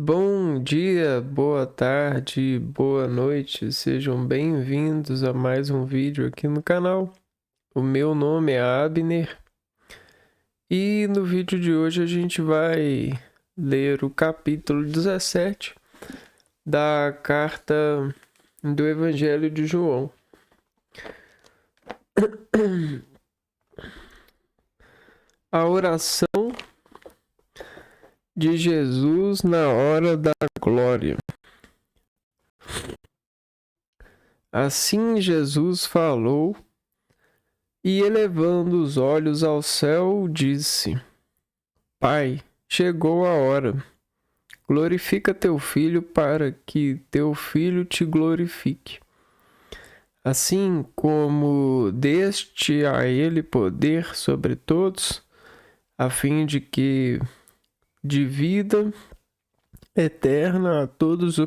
Bom dia, boa tarde, boa noite, sejam bem-vindos a mais um vídeo aqui no canal. O meu nome é Abner e no vídeo de hoje a gente vai ler o capítulo 17 da carta do Evangelho de João. A oração de Jesus na hora da glória. Assim Jesus falou e, elevando os olhos ao céu, disse: Pai, chegou a hora. Glorifica teu filho para que teu filho te glorifique. Assim como deste a ele poder sobre todos, a fim de que de vida eterna a todos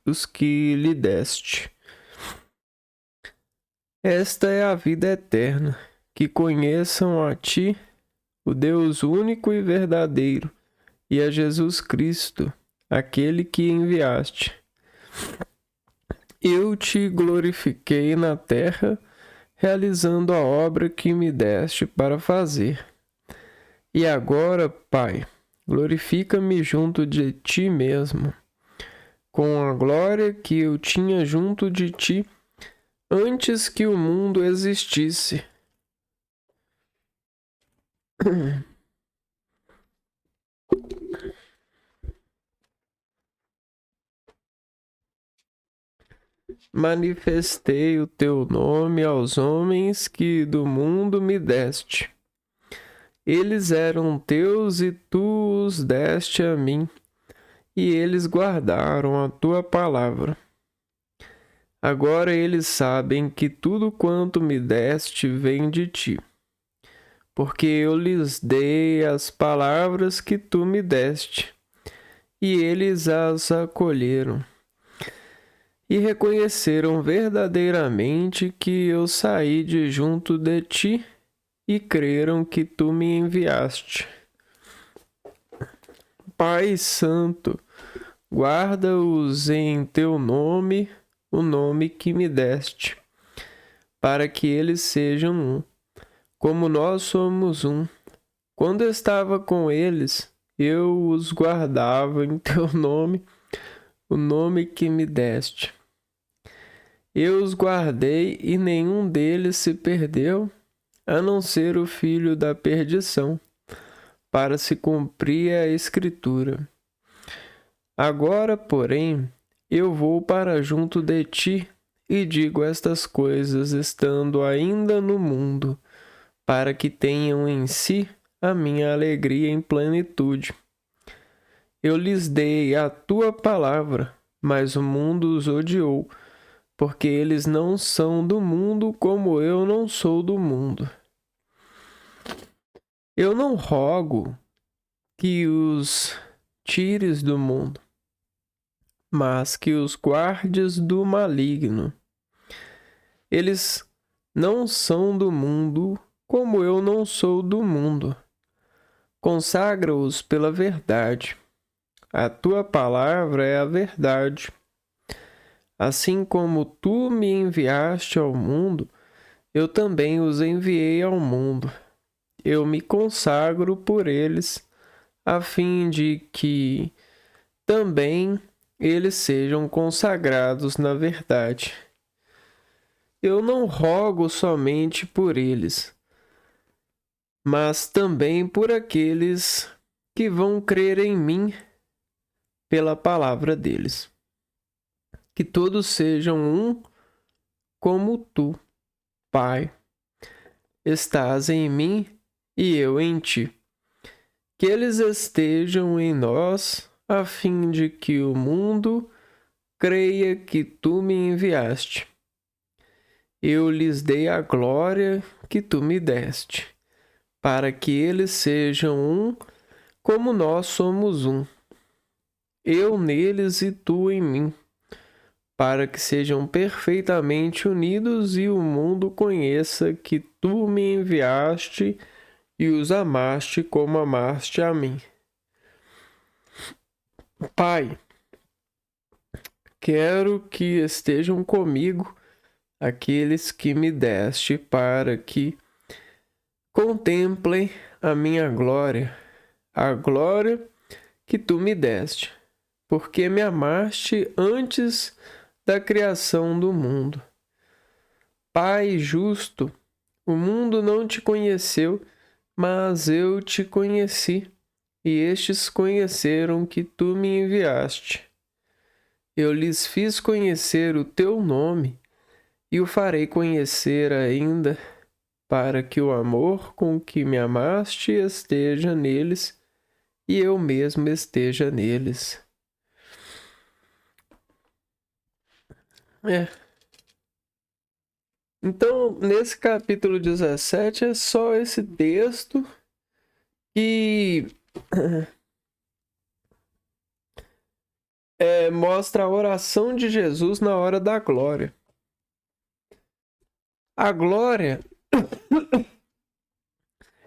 os que lhe deste. Esta é a vida eterna, que conheçam a ti, o Deus único e verdadeiro, e a Jesus Cristo, aquele que enviaste. Eu te glorifiquei na terra, realizando a obra que me deste para fazer. E agora, Pai, glorifica-me junto de ti mesmo, com a glória que eu tinha junto de ti, antes que o mundo existisse. Manifestei o teu nome aos homens que do mundo me deste. Eles eram teus e tu os deste a mim, e eles guardaram a tua palavra. Agora eles sabem que tudo quanto me deste vem de ti, porque eu lhes dei as palavras que tu me deste, e eles as acolheram. E reconheceram verdadeiramente que eu saí de junto de ti, e creram que tu me enviaste. Pai Santo, guarda-os em teu nome, o nome que me deste, para que eles sejam um, como nós somos um. Quando estava com eles, eu os guardava em teu nome, o nome que me deste. Eu os guardei e nenhum deles se perdeu, a não ser o filho da perdição, para se cumprir a Escritura. Agora, porém, eu vou para junto de ti e digo estas coisas estando ainda no mundo, para que tenham em si a minha alegria em plenitude. Eu lhes dei a tua palavra, mas o mundo os odiou, porque eles não são do mundo como eu não sou do mundo. Eu não rogo que os tires do mundo, mas que os guardes do maligno. Eles não são do mundo, como eu não sou do mundo. Consagra-os pela verdade. A tua palavra é a verdade. Assim como tu me enviaste ao mundo, eu também os enviei ao mundo. Eu me consagro por eles, a fim de que também eles sejam consagrados na verdade. Eu não rogo somente por eles, mas também por aqueles que vão crer em mim pela palavra deles. Que todos sejam um, como tu, Pai, estás em mim e eu em ti. Que eles estejam em nós, a fim de que o mundo creia que tu me enviaste. Eu lhes dei a glória que tu me deste, para que eles sejam um, como nós somos um. Eu neles e tu em mim, para que sejam perfeitamente unidos e o mundo conheça que tu me enviaste e os amaste como amaste a mim. Pai, quero que estejam comigo aqueles que me deste para que contemplem a minha glória, a glória que tu me deste, porque me amaste antes da criação do mundo. Pai justo, o mundo não te conheceu, mas eu te conheci, e estes conheceram que tu me enviaste. Eu lhes fiz conhecer o teu nome, e o farei conhecer ainda, para que o amor com que me amaste esteja neles, e eu mesmo esteja neles. Então, nesse capítulo 17 é só esse texto que mostra a oração de Jesus na hora da glória. A glória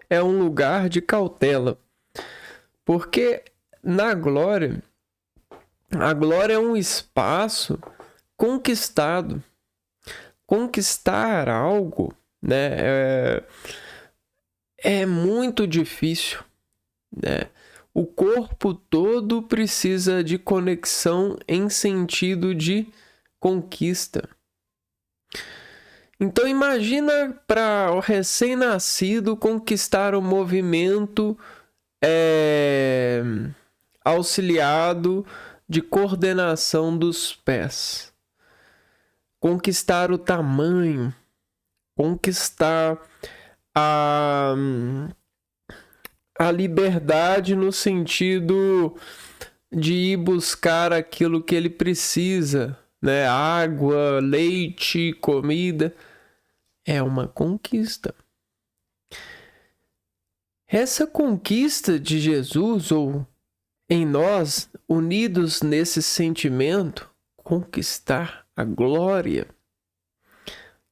é um lugar de cautela, porque na glória, a glória é um espaço conquistado. Conquistar algo, né, é muito difícil, né? O corpo todo precisa de conexão em sentido de conquista. Então imagina para o recém-nascido conquistar o movimento auxiliado de coordenação dos pés. Conquistar o tamanho, conquistar a liberdade no sentido de ir buscar aquilo que ele precisa, né? Água, leite, comida. É uma conquista. Essa conquista de Jesus, ou em nós, unidos nesse sentimento, conquistar a glória,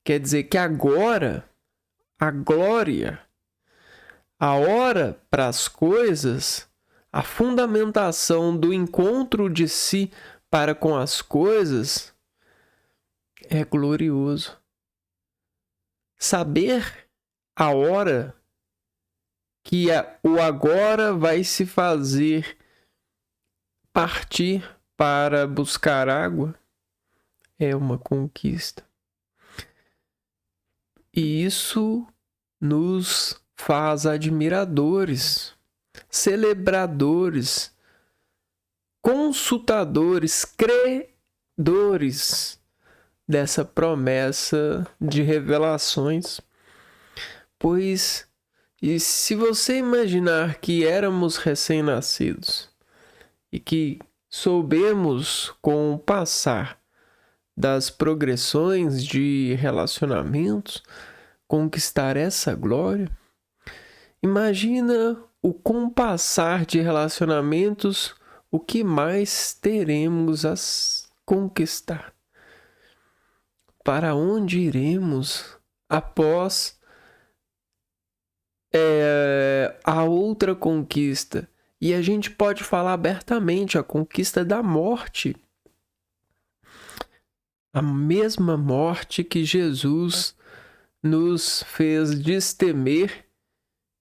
quer dizer que agora, a glória, a hora para as coisas, a fundamentação do encontro de si para com as coisas é glorioso. Saber a hora que o agora vai se fazer partir para buscar água é uma conquista. E isso nos faz admiradores, celebradores, consultadores, credores dessa promessa de revelações. Pois, e se você imaginar que éramos recém-nascidos e que soubemos com o passar das progressões de relacionamentos conquistar essa glória, imagina o compassar de relacionamentos, o que mais teremos a conquistar. Para onde iremos após a outra conquista? E a gente pode falar abertamente, a conquista da morte. A mesma morte que Jesus nos fez destemer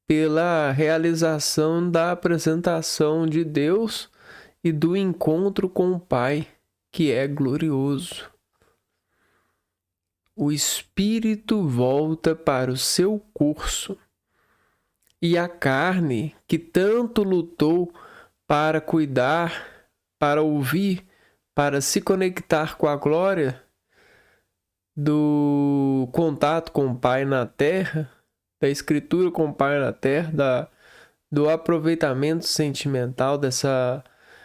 pela realização da apresentação de Deus e do encontro com o Pai, que é glorioso. O espírito volta para o seu curso e a carne, que tanto lutou para cuidar, para ouvir, para se conectar com a glória do contato com o Pai na terra, da escritura com o Pai na terra, do aproveitamento sentimental dessa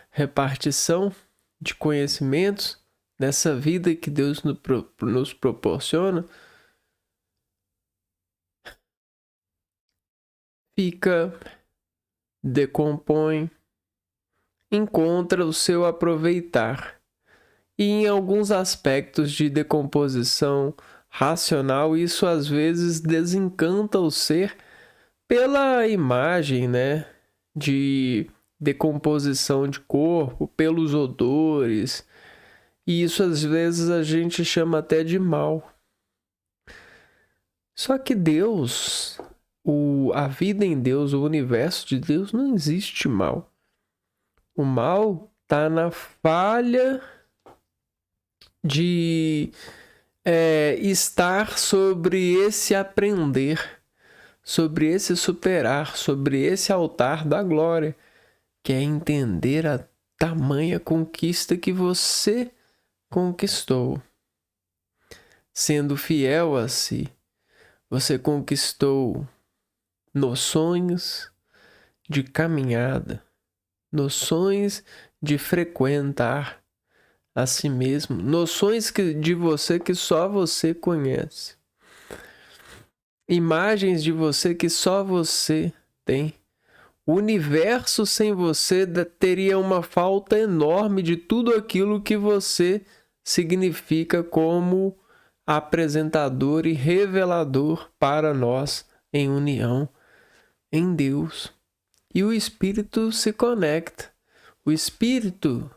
repartição de conhecimentos, nessa vida que Deus nos proporciona, fica, decompõe, encontra o seu aproveitar. E em alguns aspectos de decomposição racional, isso às vezes desencanta o ser pela imagem, né, de decomposição de corpo, pelos odores. E isso às vezes a gente chama até de mal. Só que Deus, a vida em Deus, o universo de Deus, não existe mal. O mal está na falha de estar sobre esse aprender, sobre esse superar, sobre esse altar da glória, que é entender a tamanha conquista que você conquistou. Sendo fiel a si, você conquistou noções de caminhada, noções de frequentar a si mesmo, noções de você que só você conhece, imagens de você que só você tem. O universo sem você teria uma falta enorme de tudo aquilo que você significa como apresentador e revelador para nós em união em Deus. E o Espírito se conecta. O Espírito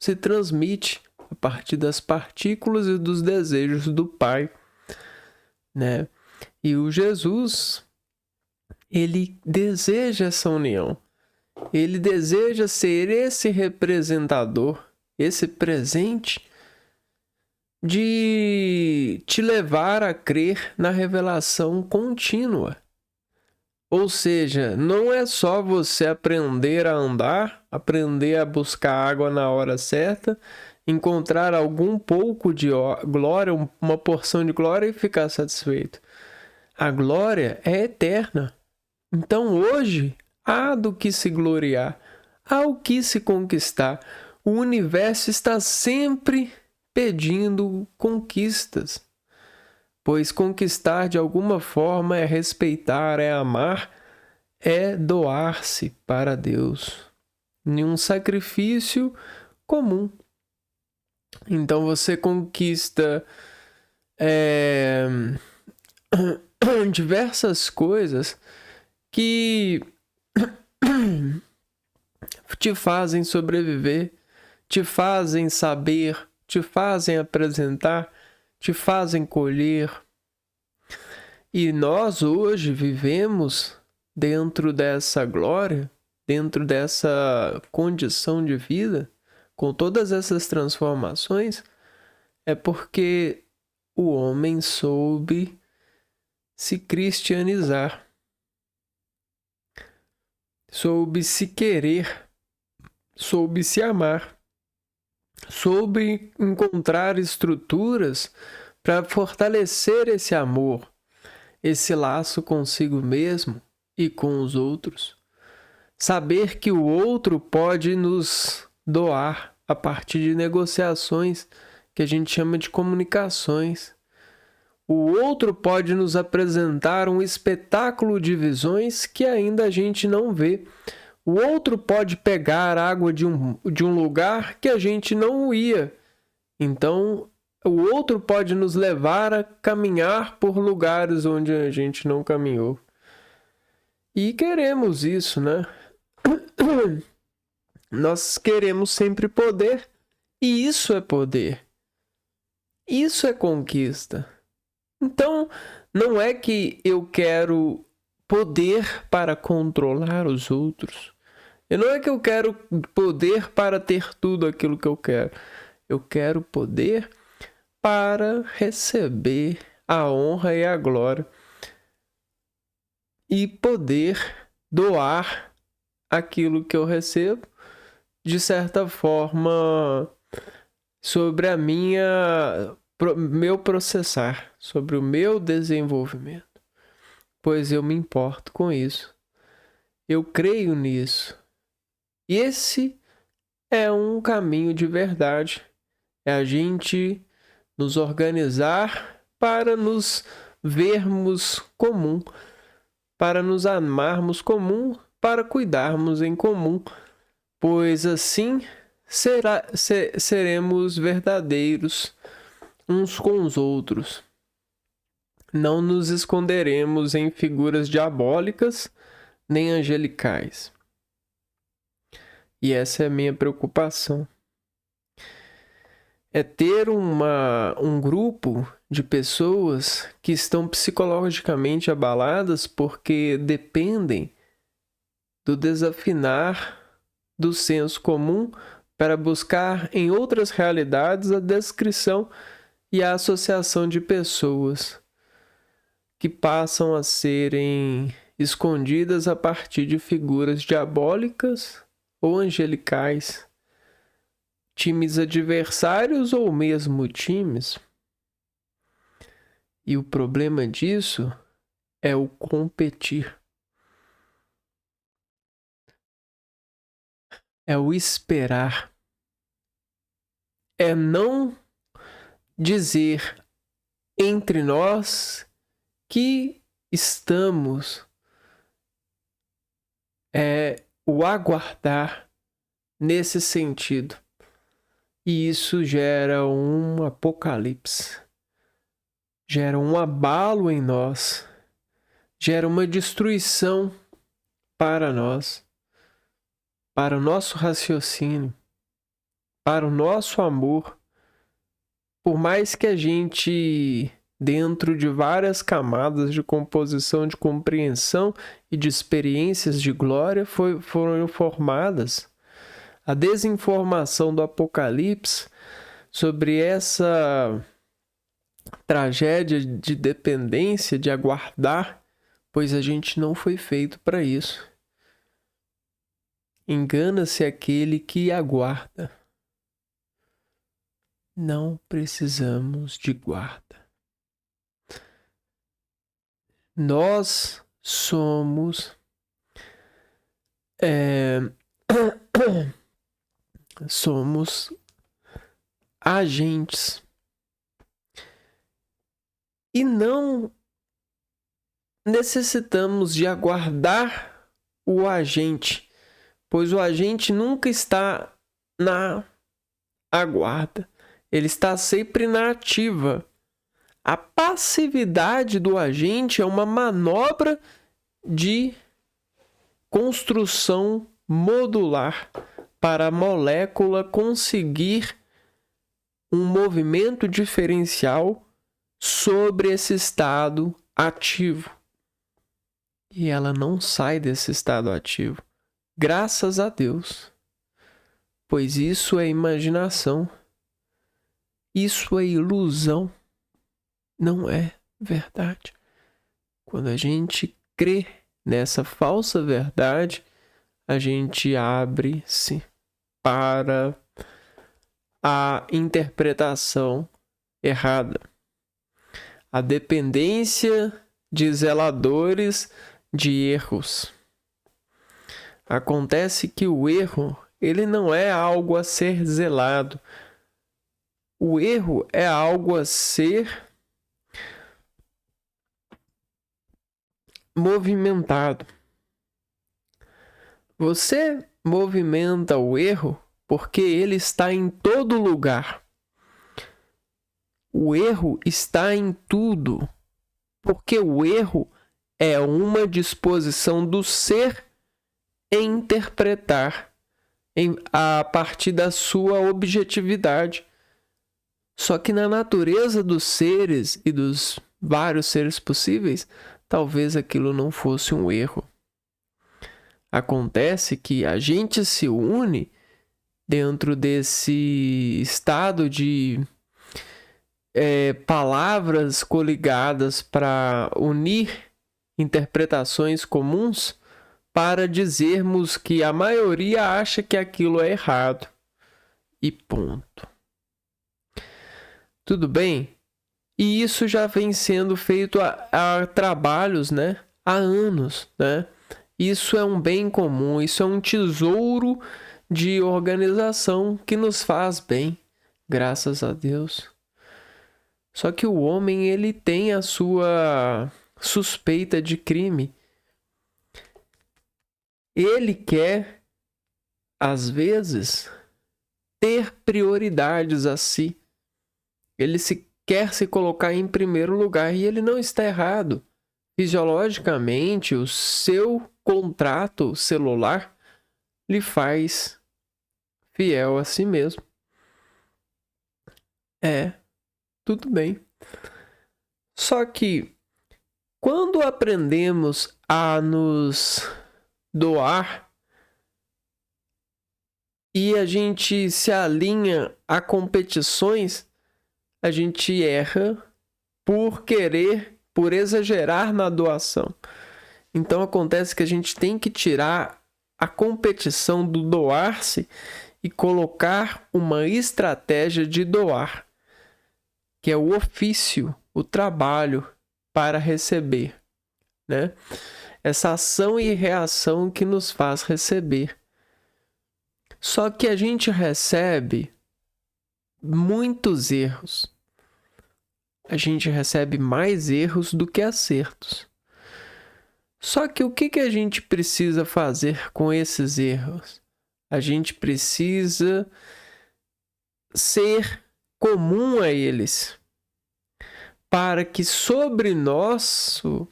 se transmite a partir das partículas e dos desejos do Pai, né? E o Jesus, ele deseja essa união. Ele deseja ser esse representador, esse presente de te levar a crer na revelação contínua. Ou seja, não é só você aprender a andar, aprender a buscar água na hora certa, encontrar algum pouco de glória, uma porção de glória e ficar satisfeito. A glória é eterna. Então hoje há do que se gloriar, há o que se conquistar. O universo está sempre pedindo conquistas, pois conquistar de alguma forma é respeitar, é amar, é doar-se para Deus em um sacrifício comum. Então você conquista diversas coisas que te fazem sobreviver, te fazem saber, te fazem apresentar, te fazem colher. E nós hoje vivemos dentro dessa glória, dentro dessa condição de vida, com todas essas transformações, é porque o homem soube se cristianizar, soube se querer, soube se amar, soube encontrar estruturas para fortalecer esse amor, esse laço consigo mesmo e com os outros. Saber que o outro pode nos doar a partir de negociações que a gente chama de comunicações. O outro pode nos apresentar um espetáculo de visões que ainda a gente não vê. O outro pode pegar água de um lugar que a gente não ia. Então, o outro pode nos levar a caminhar por lugares onde a gente não caminhou. E queremos isso, né? Nós queremos sempre poder, e isso é poder. Isso é conquista. Então, não é que eu quero poder para controlar os outros. E não é que eu quero poder para ter tudo aquilo que eu quero. Eu quero poder para receber a honra e a glória. E poder doar aquilo que eu recebo, de certa forma, sobre a meu processar, sobre o meu desenvolvimento. Pois eu me importo com isso. Eu creio nisso. E esse é um caminho de verdade. É a gente nos organizar para nos vermos comum, para nos amarmos comum, para cuidarmos em comum, pois assim seremos verdadeiros uns com os outros. Não nos esconderemos em figuras diabólicas nem angelicais. e essa é a minha preocupação. É ter um grupo de pessoas que estão psicologicamente abaladas porque dependem do desafinar do senso comum para buscar em outras realidades a descrição e a associação de pessoas que passam a serem escondidas a partir de figuras diabólicas ou angelicais, times adversários ou mesmo times. E o problema disso é o competir. É o esperar. É não dizer entre nós que estamos. É o aguardar nesse sentido. E isso gera um apocalipse. Gera um abalo em nós. Gera uma destruição para nós. Para o nosso raciocínio, para o nosso amor. Por mais que a gente, dentro de várias camadas de composição, de compreensão e de experiências de glória, foram formadas, a desinformação do Apocalipse sobre essa tragédia de dependência, de aguardar, pois a gente não foi feito para isso. Engana-se aquele que aguarda. Não precisamos de guarda. Nós somos somos agentes e não necessitamos de aguardar o agente, pois o agente nunca está na aguarda, ele está sempre na ativa. A passividade do agente é uma manobra de construção modular para a molécula conseguir um movimento diferencial sobre esse estado ativo. E ela não sai desse estado ativo. Graças a Deus. Pois isso é imaginação. Isso é ilusão. Não é verdade. Quando a gente crê nessa falsa verdade, a gente abre-se para a interpretação errada. A dependência de zeladores de erros. Acontece que o erro, ele não é algo a ser zelado. O erro é algo a ser movimentado. Você movimenta o erro porque ele está em todo lugar. O erro está em tudo, porque o erro é uma disposição do ser em interpretar a partir da sua objetividade. Só que na natureza dos seres e dos vários seres possíveis, talvez aquilo não fosse um erro. Acontece que a gente se une dentro desse estado de palavras coligadas para unir interpretações comuns para dizermos que a maioria acha que aquilo é errado. E ponto. Tudo bem? E isso já vem sendo feito a trabalhos, né? Há anos, né? Isso é um bem comum, isso é um tesouro de organização que nos faz bem, graças a Deus. Só que o homem, ele tem a sua suspeita de crime. Ele quer, às vezes, ter prioridades a si. Ele quer se colocar em primeiro lugar e ele não está errado. Fisiologicamente, o seu contrato celular lhe faz fiel a si mesmo. Tudo bem. Só que quando aprendemos a nos doar e a gente se alinha a competições, a gente erra por exagerar na doação. Então acontece que a gente tem que tirar a competição do doar-se e colocar uma estratégia de doar, que é o ofício, o trabalho para receber, né? Essa ação e reação que nos faz receber. Só que a gente recebe muitos erros. A gente recebe mais erros do que acertos. Só que o que a gente precisa fazer com esses erros? A gente precisa ser comum a eles, para que sobre o nosso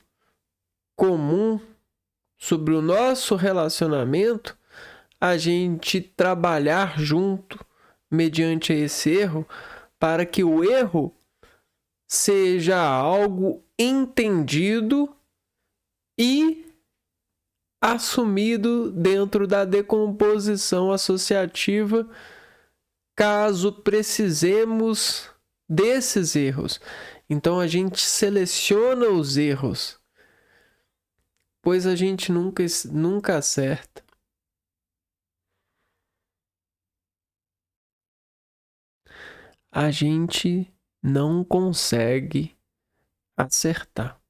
relacionamento, a gente trabalhar junto mediante esse erro, para que o erro seja algo entendido e assumido dentro da decomposição associativa, caso precisemos desses erros. Então a gente seleciona os erros, pois a gente nunca acerta. A gente não consegue acertar.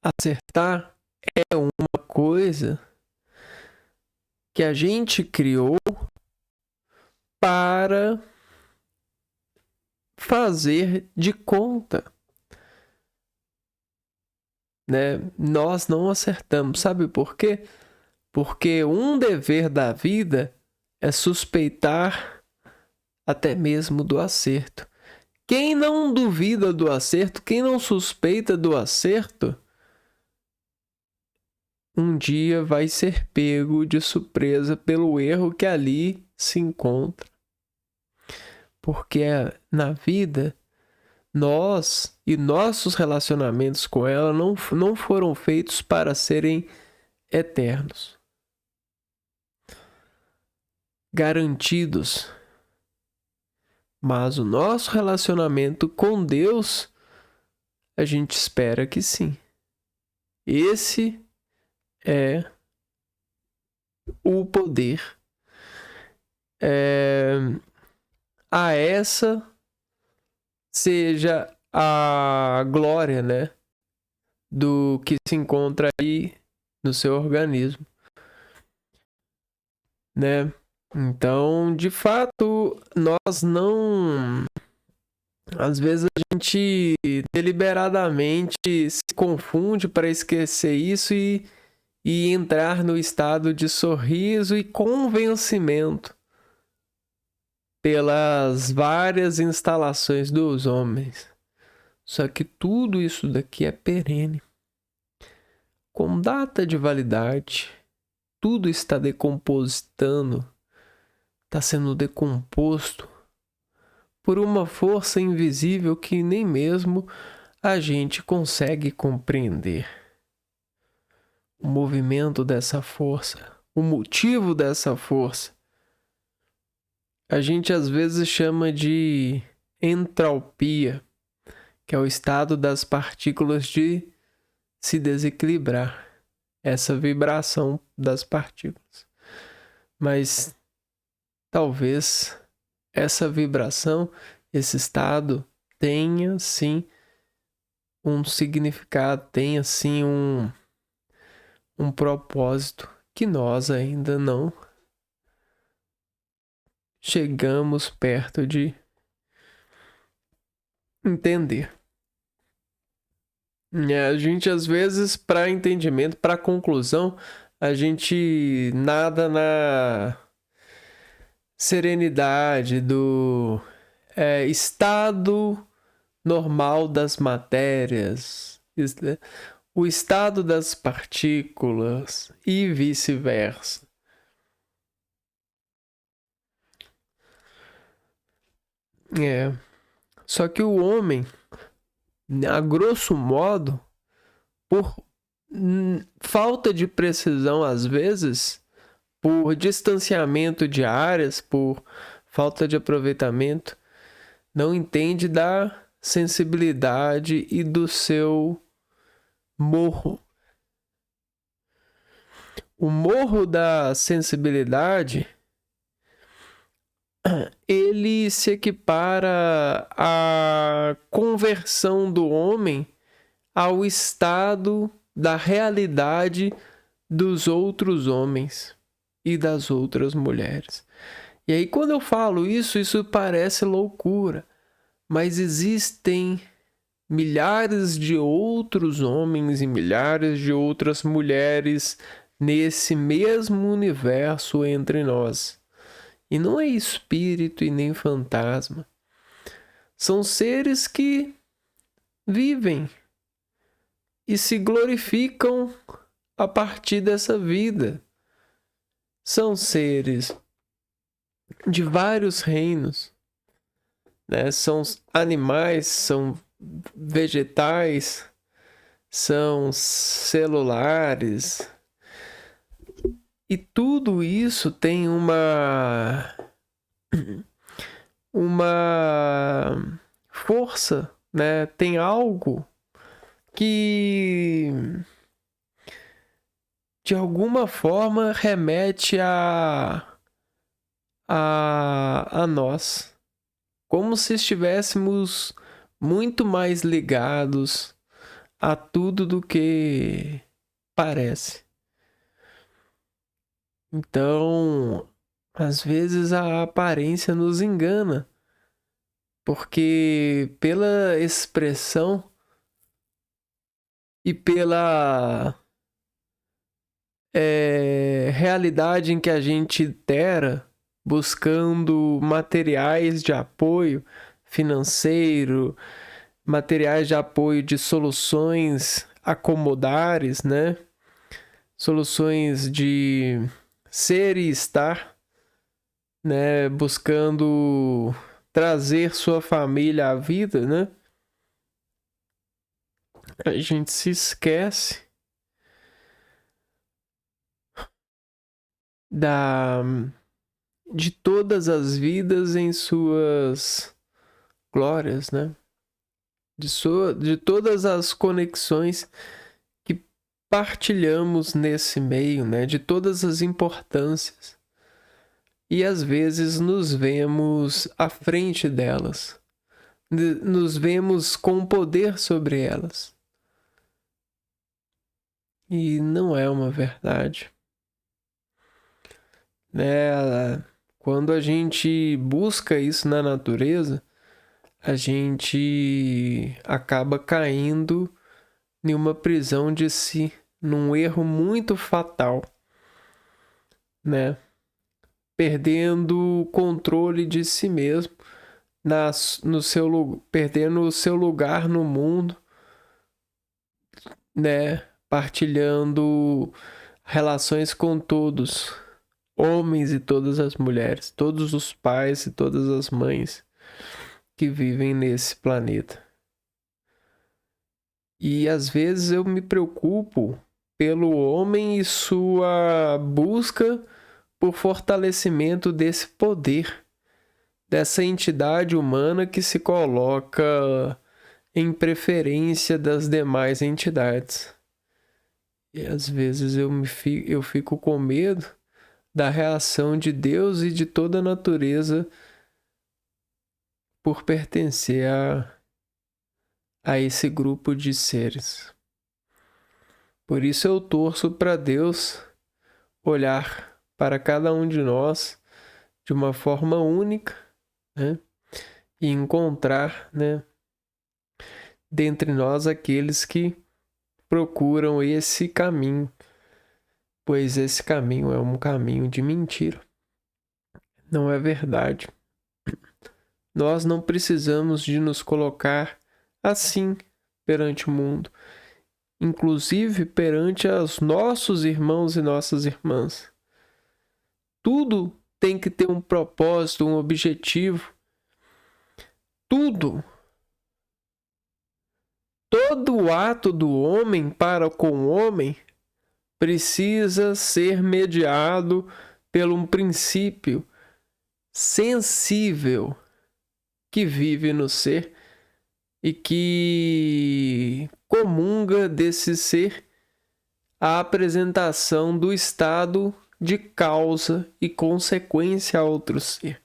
Acertar é uma coisa que a gente criou para fazer de conta, né? Nós não acertamos. Sabe por quê? Porque um dever da vida é suspeitar até mesmo do acerto. Quem não duvida do acerto, quem não suspeita do acerto, um dia vai ser pego de surpresa pelo erro que ali se encontra. Porque na vida, nós e nossos relacionamentos com ela não foram feitos para serem eternos, garantidos. Mas o nosso relacionamento com Deus, a gente espera que sim. Esse é o poder. A essa seja a glória, né, do que se encontra aí no seu organismo, né? Então, de fato, nós não... Às vezes a gente deliberadamente se confunde para esquecer isso e entrar no estado de sorriso e convencimento pelas várias instalações dos homens. Só que tudo isso daqui é perene, com data de validade. Tudo está decompositando, está sendo decomposto por uma força invisível que nem mesmo a gente consegue compreender. O movimento dessa força, o motivo dessa força, a gente às vezes chama de entalpia, que é o estado das partículas de se desequilibrar, essa vibração das partículas. Mas talvez essa vibração, esse estado, tenha sim um significado, tenha sim um propósito que nós ainda não chegamos perto de entender. A gente, às vezes, para entendimento, para conclusão, a gente nada na serenidade do estado normal das matérias, o estado das partículas e vice-versa. É. Só que o homem, a grosso modo, por falta de precisão às vezes, por distanciamento de áreas, por falta de aproveitamento, não entende da sensibilidade e do seu morro. O morro da sensibilidade, ele se equipara à conversão do homem ao estado da realidade dos outros homens e das outras mulheres. E aí, quando eu falo isso parece loucura, mas existem milhares de outros homens e milhares de outras mulheres nesse mesmo universo entre nós. E não é espírito e nem fantasma. São seres que vivem e se glorificam a partir dessa vida. São seres de vários reinos, né? São animais, são vegetais, são celulares. E tudo isso tem uma força, né? Tem algo que de alguma forma remete a nós, como se estivéssemos muito mais ligados a tudo do que parece. Então, às vezes a aparência nos engana, porque pela expressão e pela realidade em que a gente itera, buscando materiais de apoio financeiro, materiais de apoio de soluções acomodares, né? Soluções de ser e estar, né? Buscando trazer sua família à vida, né? A gente se esquece de todas as vidas em suas glórias, né? De todas as conexões que partilhamos nesse meio, né? De todas as importâncias. E às vezes nos vemos à frente delas. Nos vemos com poder sobre elas. E não é uma verdade. Né? Quando a gente busca isso na natureza, a gente acaba caindo em uma prisão de si, num erro muito fatal, né? Perdendo o controle de si mesmo, perdendo o seu lugar no mundo, né? Partilhando relações com todos, homens e todas as mulheres, todos os pais e todas as mães que vivem nesse planeta. E às vezes eu me preocupo pelo homem e sua busca por fortalecimento desse poder, dessa entidade humana que se coloca em preferência das demais entidades. E às vezes eu fico com medo da reação de Deus e de toda a natureza por pertencer a esse grupo de seres. Por isso eu torço para Deus olhar para cada um de nós de uma forma única, né? E encontrar, né, dentre nós aqueles que procuram esse caminho, pois esse caminho é um caminho de mentira. Não é verdade. Nós não precisamos de nos colocar assim perante o mundo, inclusive perante os nossos irmãos e nossas irmãs. Tudo tem que ter um propósito, um objetivo. tudo, todo ato do homem para com o homem precisa ser mediado por um princípio sensível que vive no ser e que comunga desse ser a apresentação do estado de causa e consequência a outro ser.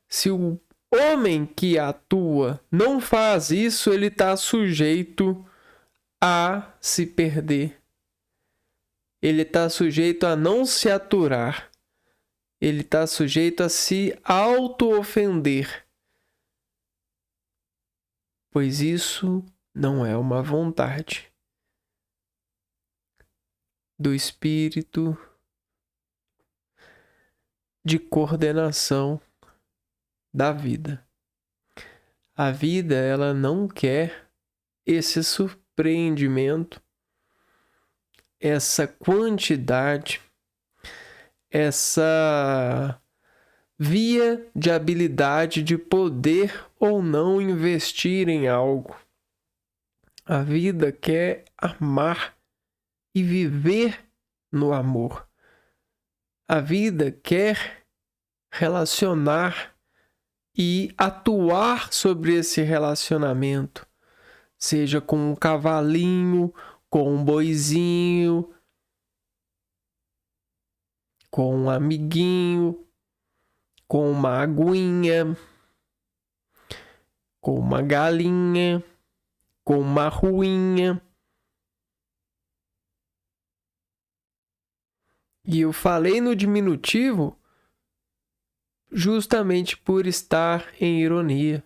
Se o homem que atua não faz isso, ele está sujeito a se perder. Ele está sujeito a não se aturar. Ele está sujeito a se auto-ofender. Pois isso não é uma vontade do espírito de coordenação da vida. A vida, ela não quer esse surpreendimento, essa quantidade, essa via de habilidade de poder ou não investir em algo. A vida quer amar e viver no amor. A vida quer relacionar e atuar sobre esse relacionamento, seja com um cavalinho, com um boizinho, com um amiguinho, com uma aguinha, com uma galinha, com uma ruinha. E eu falei no diminutivo justamente por estar em ironia,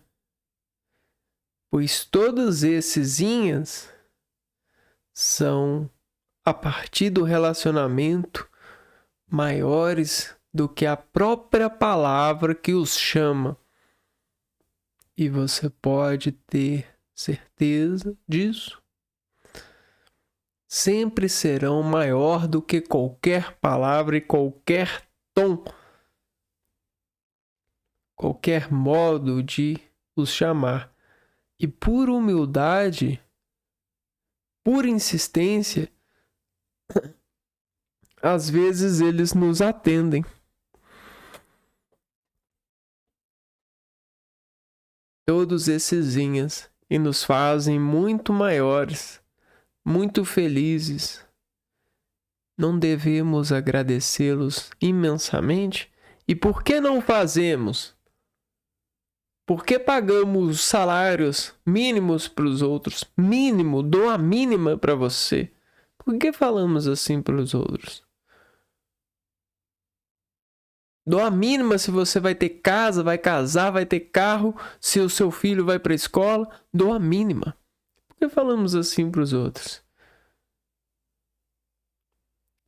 pois todos esses inhas são, a partir do relacionamento, maiores do que a própria palavra que os chama. E você pode ter certeza disso. Sempre serão maior do que qualquer palavra e qualquer tom, qualquer modo de os chamar. E por humildade, por insistência, às vezes eles nos atendem. Todos esses inhas e nos fazem muito maiores, muito felizes. Não devemos agradecê-los imensamente? E por que não fazemos? Por que pagamos salários mínimos para os outros? Mínimo, dou a mínima para você. Por que falamos assim para os outros? Dou a mínima se você vai ter casa, vai casar, vai ter carro, se o seu filho vai para a escola. Dou a mínima. Por que falamos assim para os outros?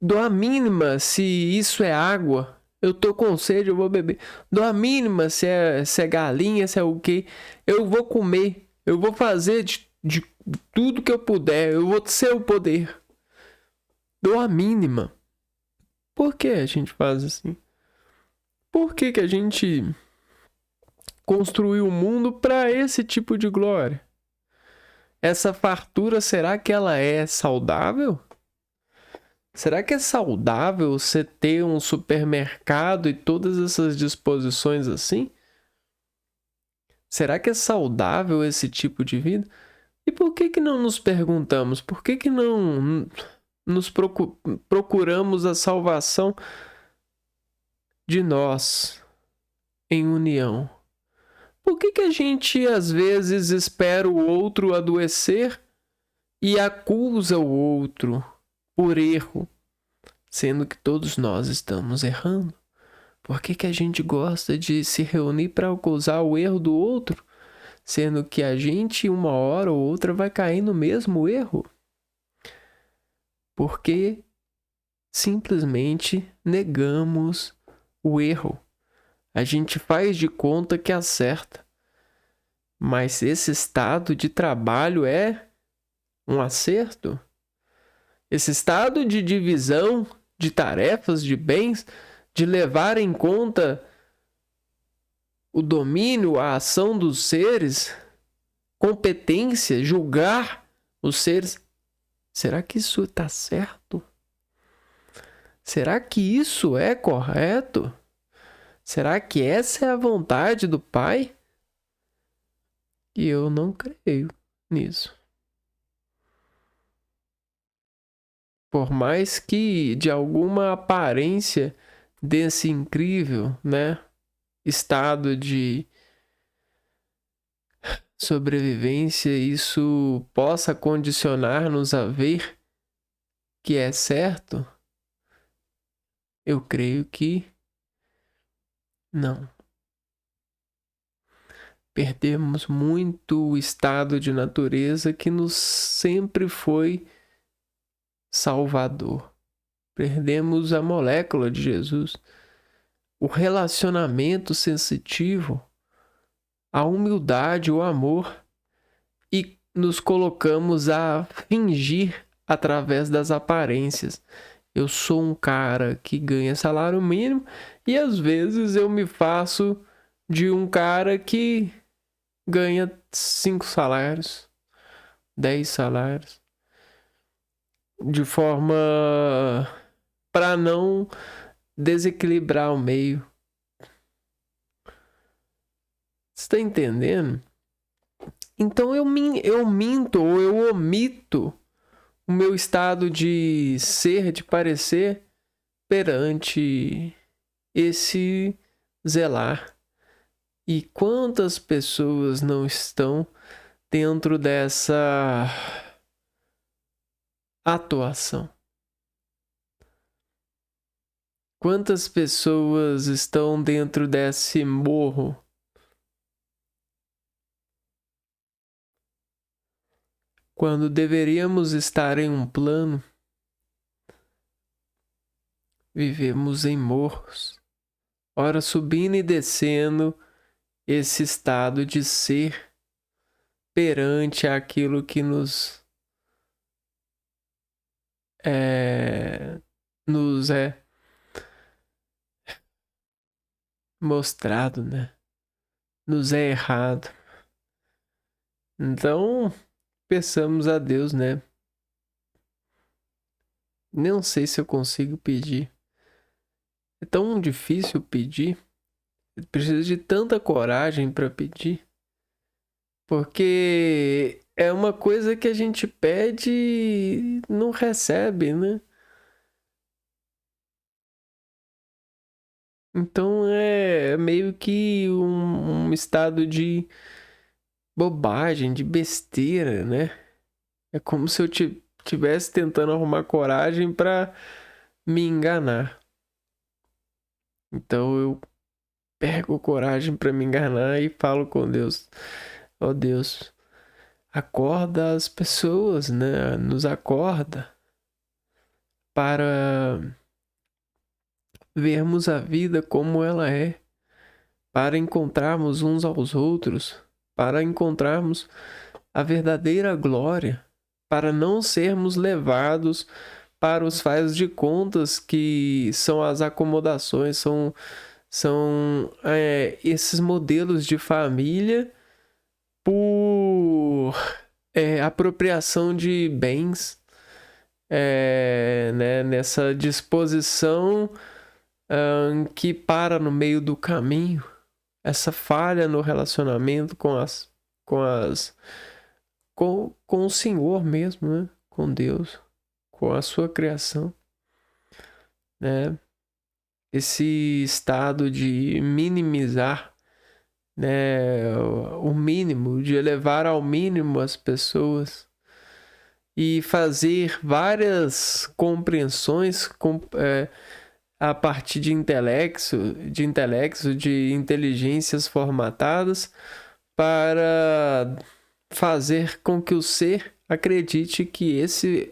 Dou a mínima se isso é água. Eu tô com sede, eu vou beber. Dou a mínima se é galinha, se é o quê. Eu vou comer. Eu vou fazer de tudo que eu puder. Eu vou ser o poder. Dou a mínima. Por que a gente faz assim? Por que a gente construiu o mundo para esse tipo de glória? Essa fartura, será que ela é saudável? Será que é saudável você ter um supermercado e todas essas disposições assim? Será que é saudável esse tipo de vida? E por que não nos perguntamos? Por que não nos procuramos a salvação de nós em união? Por que a gente às vezes espera o outro adoecer e acusa o outro por erro, sendo que todos nós estamos errando? Por que a gente gosta de se reunir para acusar o erro do outro, sendo que a gente uma hora ou outra vai cair no mesmo erro? Porque simplesmente negamos o erro. A gente faz de conta que acerta, mas esse estado de trabalho é um acerto? Esse estado de divisão de tarefas, de bens, de levar em conta o domínio, a ação dos seres, competência, julgar os seres. Será que isso está certo? Será que isso é correto? Será que essa é a vontade do Pai? E eu não creio nisso. Por mais que de alguma aparência desse incrível, né, estado de sobrevivência, isso possa condicionar-nos a ver que é certo, eu creio que não. Perdemos muito o estado de natureza que nos sempre foi salvador. Perdemos a molécula de Jesus, o relacionamento sensitivo, a humildade, o amor, e nos colocamos a fingir através das aparências. Eu sou um cara que ganha salário mínimo e às vezes eu me faço de um cara que ganha 5 salários, 10 salários, de forma para não desequilibrar o meio. Você está entendendo? Então eu minto ou eu omito o meu estado de ser, de parecer, perante esse zelar. E quantas pessoas não estão dentro dessa atuação? Quantas pessoas estão dentro desse morro? Quando deveríamos estar em um plano, vivemos em morros, ora subindo e descendo esse estado de ser perante aquilo que nos é mostrado, né? Nos é errado. Então, peçamos a Deus, né? Não sei se eu consigo pedir. É tão difícil pedir. Eu preciso de tanta coragem para pedir. Porque é uma coisa que a gente pede e não recebe, né? Então é meio que um estado de bobagem, de besteira, né? É como se eu tivesse tentando arrumar coragem para me enganar. Então eu pego coragem para me enganar e falo com Deus: ó Deus, acorda as pessoas, né? Nos acorda para vermos a vida como ela é, para encontrarmos uns aos outros, para encontrarmos a verdadeira glória, para não sermos levados para os faz de contas que são as acomodações, são esses modelos de família por apropriação de bens, né, nessa disposição que para no meio do caminho, essa falha no relacionamento com o Senhor mesmo, né? Com Deus, com a sua criação, né? Esse estado de minimizar, né, o mínimo, de elevar ao mínimo as pessoas e fazer várias compreensões a partir de intelectos, de inteligências formatadas para fazer com que o ser acredite que esse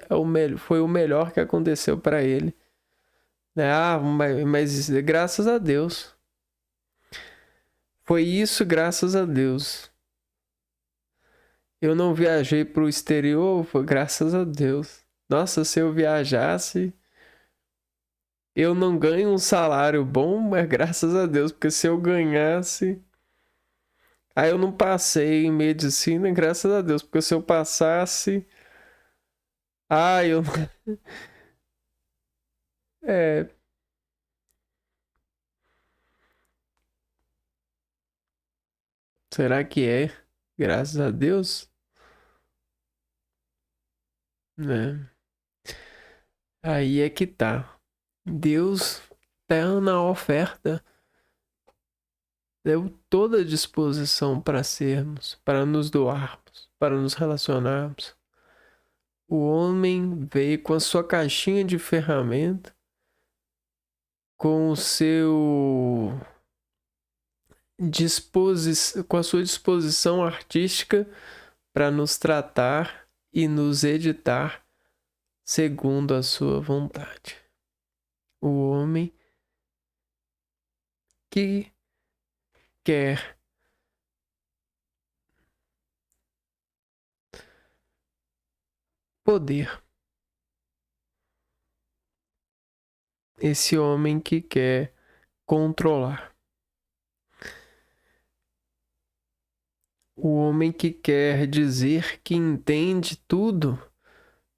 foi o melhor que aconteceu para ele. Mas graças a Deus. Foi isso, graças a Deus. Eu não viajei para o exterior, foi graças a Deus. Nossa, se eu viajasse, eu não ganho um salário bom, mas graças a Deus, porque se eu ganhasse, Aí eu não passei em medicina, graças a Deus, porque se eu passasse. Ah, eu. É. Será que é? Graças a Deus? Né? Aí é que tá. Deus tá na oferta. Deu toda a disposição para sermos, para nos doarmos, para nos relacionarmos. O homem veio com a sua caixinha de ferramenta, com o seu com a sua disposição artística para nos tratar e nos editar segundo a sua vontade. O homem que quer poder. Esse homem que quer controlar. O homem que quer dizer que entende tudo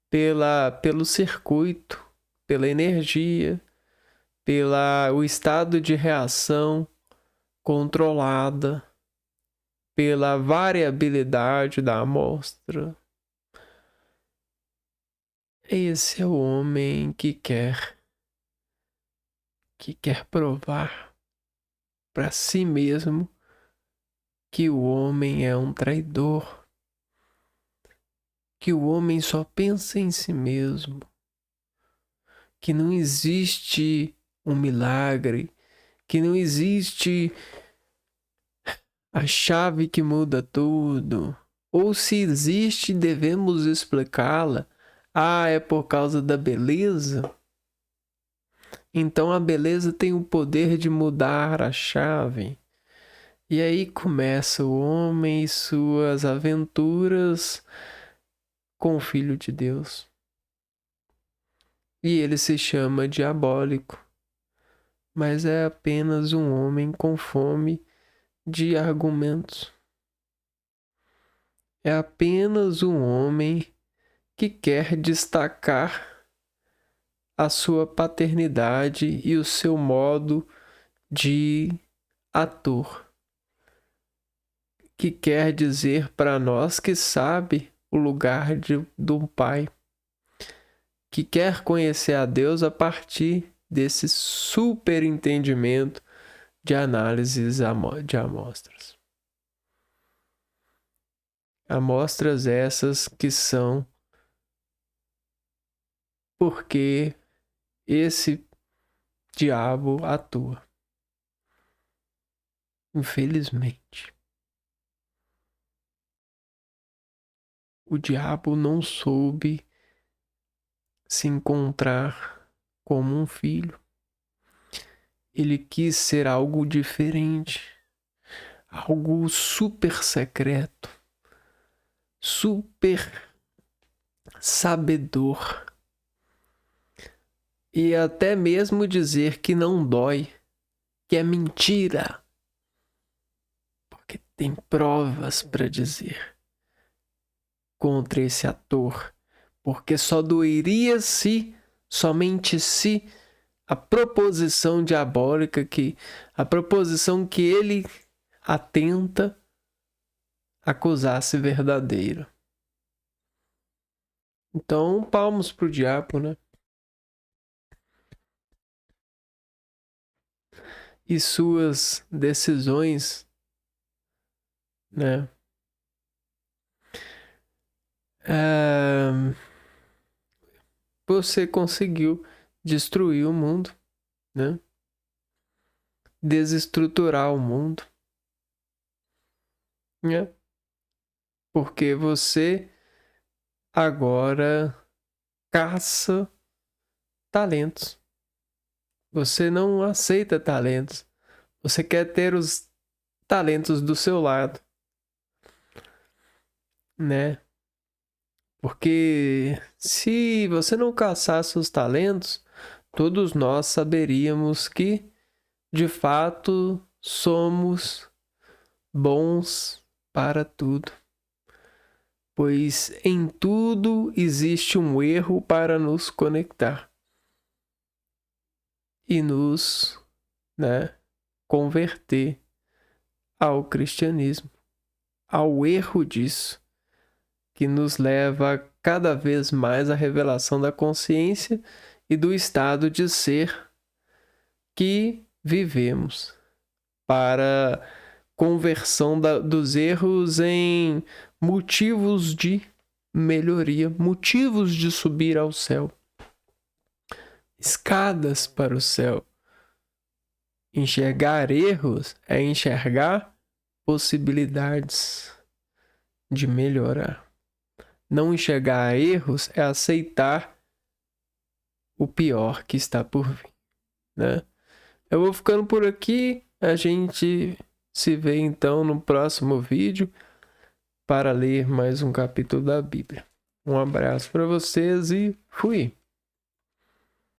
pelo circuito, pela energia, o estado de reação controlada, pela variabilidade da amostra. Esse é o homem que quer provar para si mesmo que o homem é um traidor, que o homem só pensa em si mesmo, que não existe um milagre, que não existe a chave que muda tudo. Ou se existe, devemos explicá-la. Ah, é por causa da beleza? Então a beleza tem o poder de mudar a chave. E aí começa o homem e suas aventuras com o Filho de Deus. E ele se chama diabólico, mas é apenas um homem com fome de argumentos. É apenas um homem que quer destacar a sua paternidade e o seu modo de ator, que quer dizer para nós que sabe o lugar de um pai, que quer conhecer a Deus a partir desse super entendimento de análises de amostras. Amostras essas que são porque esse diabo atua. Infelizmente, o diabo não soube se encontrar como um filho. Ele quis ser algo diferente, algo super secreto, super sabedor. E até mesmo dizer que não dói, que é mentira. Porque tem provas para dizer contra esse ator. Porque só doeria se, somente se, a proposição diabólica, a proposição que ele atenta, acusasse verdadeira. Então, palmos pro diabo, né? E suas decisões, né? Você conseguiu destruir o mundo, né? Desestruturar o mundo, né? Porque você agora caça talentos. Você não aceita talentos. Você quer ter os talentos do seu lado, né? Porque se você não caçasse os talentos, todos nós saberíamos que, de fato, somos bons para tudo, pois em tudo existe um erro para nos conectar e nos, converter ao cristianismo, ao erro disso, que nos leva cada vez mais à revelação da consciência e do estado de ser que vivemos, para conversão dos erros em motivos de melhoria, motivos de subir ao céu, escadas para o céu. Enxergar erros é enxergar possibilidades de melhorar. Não enxergar erros é aceitar o pior que está por vir, Eu vou ficando por aqui. A gente se vê então no próximo vídeo para ler mais um capítulo da Bíblia. Um abraço para vocês e fui!